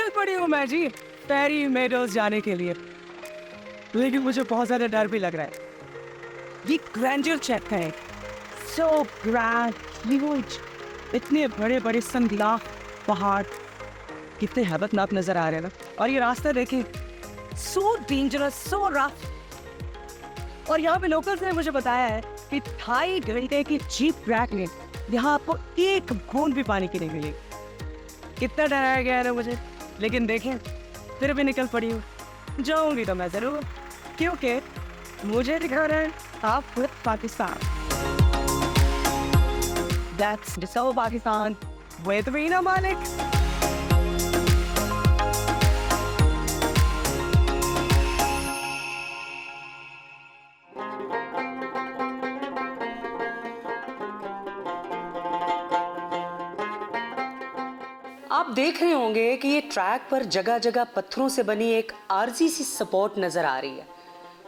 निकल पड़ी हूँ मैं जी पेरी मेडोज जाने के लिए, लेकिन मुझे बहुत ज्यादा डर भी लग रहा है। ये ग्रैंडर चेक है, सो ग्रैंड, ह्यूज, इतने बड़े बड़े संगलाख पहाड़, कितने हैबतनाक नजर आ रहे हैं ना। और ये रास्ता देखें, सो डेंजरस, सो रफ। और यहाँ पे लोकल्स ने मुझे बताया है कि 2.5 घंटे की जीप ट्रैक में यहाँ आपको एक बूंद भी पानी की नहीं मिली। कितना डराया गया है ना मुझे, लेकिन देखें फिर भी निकल पड़ी हूँ। जाऊंगी तो मैं जरूर, क्योंकि मुझे दिखा रहे हैं आप खुद Pakistan. That's the soul of Pakistan with Reena Malik. आप देख रहे होंगे कि ये ट्रैक पर जगह जगह पत्थरों से बनी एक आरजी सी सपोर्ट नजर आ रही है।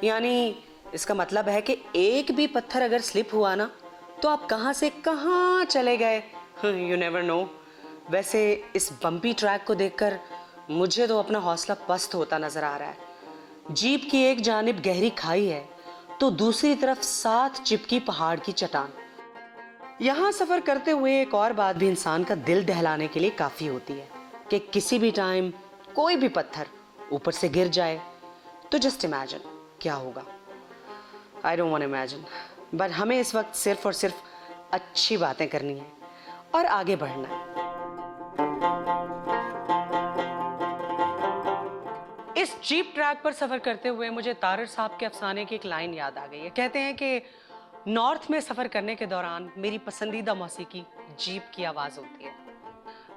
यानी इसका मतलब है कि एक भी पत्थर अगर स्लिप हुआ ना तो आप कहां से कहां चले गए, यू नेवर नो। वैसे इस बम्पी ट्रैक को देखकर मुझे तो अपना हौसला पस्त होता नजर आ रहा है। जीप की एक जानिब गहरी खाई है तो दूसरी तरफ 7 चिपकी पहाड़ की चट्टान। यहाँ सफर करते हुए एक और बात भी इंसान का दिल दहलाने के लिए काफी होती है कि किसी भी टाइम कोई भी पत्थर ऊपर से गिर जाए तो जस्ट इमेजिन क्या होगा। I don't want imagine, but हमें इस वक्त सिर्फ और सिर्फ अच्छी बातें करनी है और आगे बढ़ना है। इस जीप ट्रैक पर सफर करते हुए मुझे तारर साहब के अफसाने की एक लाइन याद आ गई है। कहते हैं कि नॉर्थ में सफर करने के दौरान मेरी पसंदीदा मौसीकी जीप की आवाज होती है,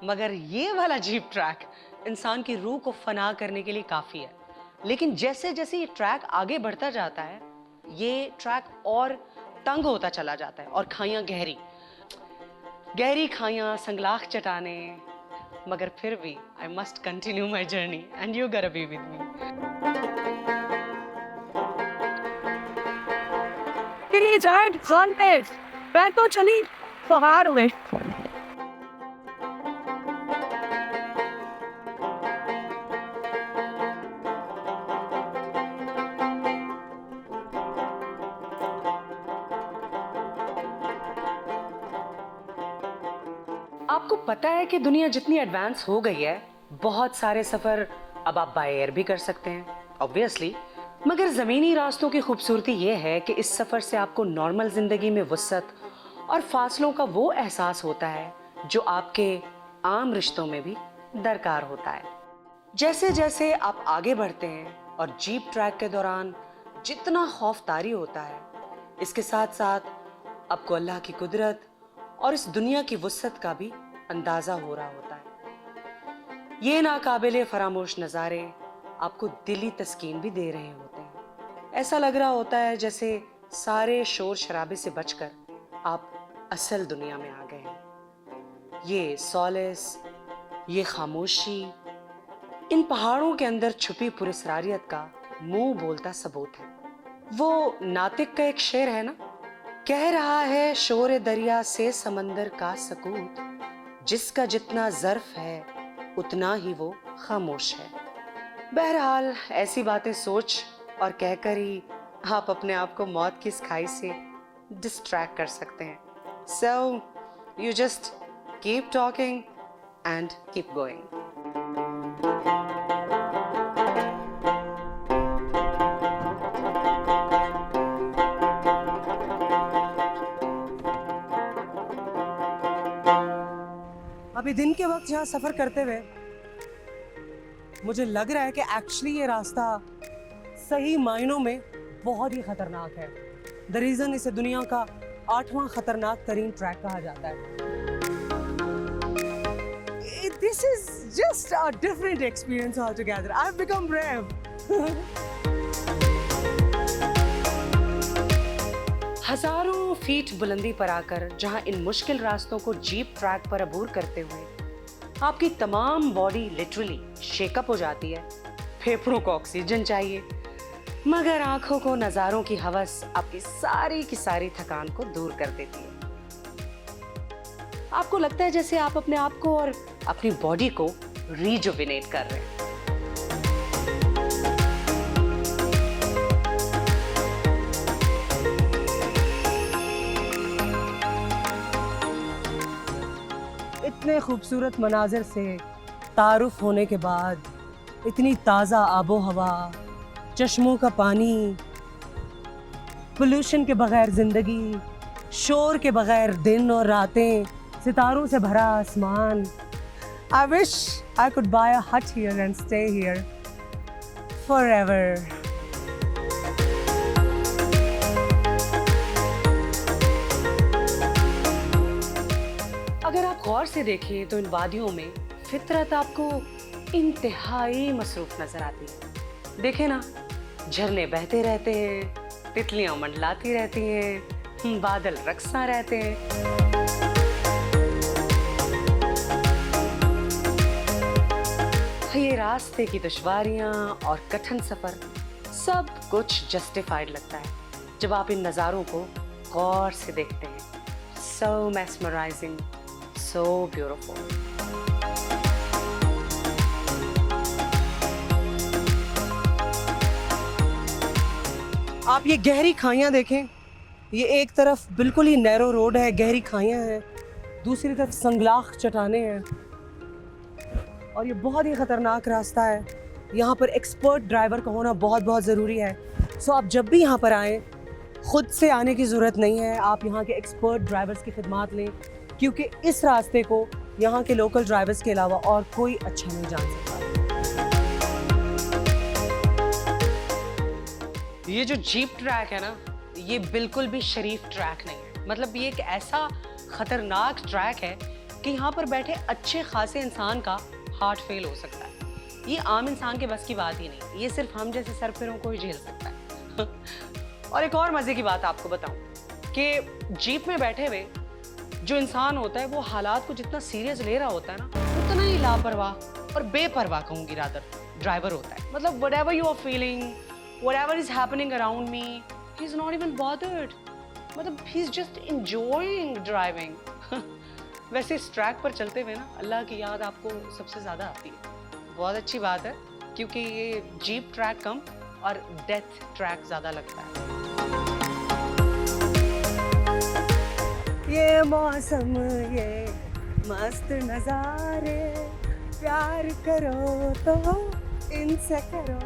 मगर ये वाला जीप ट्रैक इंसान की रूह को फना करने के लिए काफी है। लेकिन जैसे जैसे ये ट्रैक आगे बढ़ता जाता है ये ट्रैक और तंग होता चला जाता है और खाइयां गहरी गहरी खाइयां, संगलाख चटाने, मगर फिर भी I must continue my journey and you gonna be with me. मैं तो चली पहाड़ में। आपको पता है कि दुनिया जितनी एडवांस हो गई है, बहुत सारे सफर अब आप बाय एयर भी कर सकते हैं ऑब्वियसली, मगर जमीनी रास्तों की खूबसूरती ये है कि इस सफर से आपको नॉर्मल जिंदगी में वुसअत और फासलों का वो एहसास होता है जो आपके आम रिश्तों में भी दरकार होता है। जैसे जैसे आप आगे बढ़ते हैं और जीप ट्रैक के दौरान जितना खौफतारी होता है, इसके साथ साथ आपको अल्लाह की कुदरत और इस दुनिया की वुसअत का भी अंदाजा हो रहा होता है। ये नाकाबिले फरामोश नज़ारे आपको दिली तस्कीन भी दे रहे होते हैं। ऐसा लग रहा होता है जैसे सारे शोर शराबे से बचकर आप असल दुनिया में आ गए हैं। ये सॉलेस, ये खामोशी, इन पहाड़ों के अंदर छुपी पुरस्रारियत का मुंह बोलता सबूत है। वो नातिक का एक शेर है ना, कह रहा है शोर दरिया से समंदर का सकूत, जिसका जितना ज़र्फ है उतना ही वो खामोश है। बहरहाल ऐसी बातें सोच और कहकर ही आप अपने आप को मौत की इस खाई से डिस्ट्रैक्ट कर सकते हैं। So you just keep talking and keep going. अभी दिन के वक्त यहाँ सफर करते हुए मुझे लग रहा है कि एक्चुअली ये रास्ता सही मायनों में बहुत ही खतरनाक है। द रीजन इसे दुनिया का 8वां खतरनाक तरीन ट्रैक कहा जाता है। This is just a different experience all together. I have become brave. हजारों फीट बुलंदी पर आकर जहां इन मुश्किल रास्तों को जीप ट्रैक पर अबूर करते हुए आपकी तमाम बॉडी लिटरली शेकअप हो जाती है, फेफड़ों को ऑक्सीजन चाहिए, मगर आंखों को नजारों की हवस आपकी सारी की सारी थकान को दूर कर देती है। आपको लगता है जैसे आप अपने आप को और अपनी बॉडी को रिजुविनेट कर रहे हैं। इतने खूबसूरत मनाजिर से तारुफ होने के बाद, इतनी ताज़ा आबो हवा, चश्मों का पानी, पोल्यूशन के बगैर ज़िंदगी, शोर के बगैर दिन और रातें, सितारों से भरा आसमान। I wish I could buy a hut here and stay here forever. अगर आप गौर से देखें तो इन वादियों में फितरत आपको इंतहाई मसरूफ नजर आती है। देखें ना, झरने बहते रहते हैं, तितलियां मंडलाती रहती हैं, बादल रक्सा रहते हैं। ये रास्ते की दुश्वारियां और कठिन सफर सब कुछ जस्टिफाइड लगता है जब आप इन नज़ारों को गौर से देखते हैं। So mesmerizing, so beautiful. आप ये गहरी खाइयाँ देखें, ये एक तरफ बिल्कुल ही नैरो रोड है, गहरी खाइयाँ हैं, दूसरी तरफ संगलाख चट्टानें हैं और ये बहुत ही ख़तरनाक रास्ता है। यहाँ पर एक्सपर्ट ड्राइवर का होना बहुत बहुत ज़रूरी है। सो आप जब भी यहाँ पर आएँ, ख़ुद से आने की ज़रूरत नहीं है, आप यहाँ के एक्सपर्ट ड्राइवर्स की खिदमात लें, क्योंकि इस रास्ते को यहाँ के लोकल ड्राइवर्स के अलावा और कोई अच्छा नहीं जान सकता। ये जो जीप ट्रैक है ना, ये बिल्कुल भी शरीफ ट्रैक नहीं है। मतलब ये एक ऐसा खतरनाक ट्रैक है कि यहाँ पर बैठे अच्छे खासे इंसान का हार्ट फेल हो सकता है। ये आम इंसान के बस की बात ही नहीं, ये सिर्फ हम जैसे सरफिरों को ही झेल सकता है। और एक और मजे की बात आपको बताऊं कि जीप में बैठे हुए जो इंसान होता है वो हालात को जितना सीरियस ले रहा होता है ना, उतना ही लापरवाह और बेपरवाह कहूंगी रादर ड्राइवर होता है। मतलब whatever you are feeling, whatever is happening around me, he is not even bothered. मतलब he is just enjoying driving. वैसे इस ट्रैक पर चलते हुए ना अल्लाह की याद आपको सबसे ज़्यादा आती है। बहुत अच्छी बात है, क्योंकि ये जीप ट्रैक कम और डेथ ट्रैक ज़्यादा लगता है। ये मौसम, ये मस्त नज़ारे, प्यार करो तो इनसे करो।